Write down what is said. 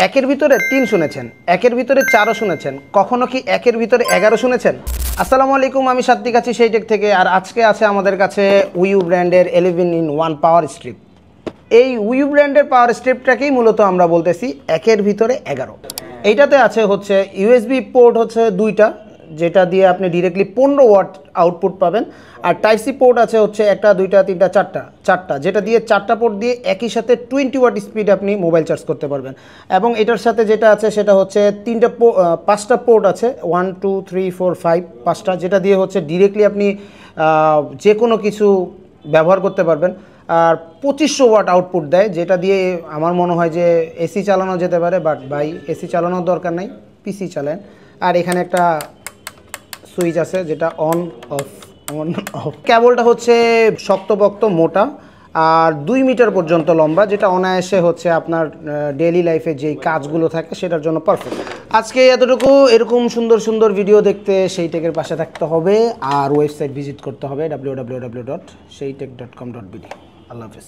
একের ভিতরে 3 শুনেছেন, একের ভিতরে 4ও শুনেছেন, কখনো কি একের ভিতরে 11 শুনেছেন? আসসালামু আলাইকুম, আমি সাত্বিক আছি সেইটেক থেকে। আর আজকে আছে আমাদের কাছে উইউ ব্র্যান্ডের 11-in-1 পাওয়ার স্ট্রিপ। এই উইউ ব্র্যান্ডের পাওয়ার স্ট্রিপটাকেই মূলত আমরা বলতেছি একের ভিতরে 11। এইটাতে আছে হচ্ছে ইউএসবি পোর্ট হচ্ছে 2টা, যেটা দিয়ে আপনি ডিরেক্টলি 15 ওয়াট আউটপুট পাবেন। আর টাইপ সি পোর্ট আছে হচ্ছে 1টা 2টা 3টা 4টা, যেটা দিয়ে 4টা পোর্ট দিয়ে একই সাথে 20 ওয়াট স্পিড আপনি মোবাইল চার্জ করতে পারবেন। এবং এটার সাথে যেটা আছে সেটা হচ্ছে 5টা পোর্ট আছে, 1 2 3 4 5, 5টা, যেটা দিয়ে হচ্ছে ডিরেক্টলি আপনি যে কোনো কিছু ব্যবহার করতে পারবেন। আর 2500 ওয়াট আউটপুট দেয়, যেটা দিয়ে আমার মনে হয় যে এসি চালানো যেতে পারে। বাট ভাই, এসি চালানোর দরকার নাই, পিসি চালান। আর এখানে একটা সুইচ আছে যেটা অন অফ। কেবলটা হচ্ছে শক্তপোক্ত মোটা আর 2 মিটার পর্যন্ত লম্বা, যেটা অনায়াসে হচ্ছে আপনার ডেইলি লাইফে যেই কাজগুলো থাকে সেটার জন্য পারফেক্ট। আজকে এতটুকু। এরকম সুন্দর সুন্দর ভিডিও দেখতে সেইটেকের পাশে থাকতে হবে আর ওয়েবসাইট ভিজিট করতে হবে www.sheitech.com.bd। আল্লাহ হাফেজ।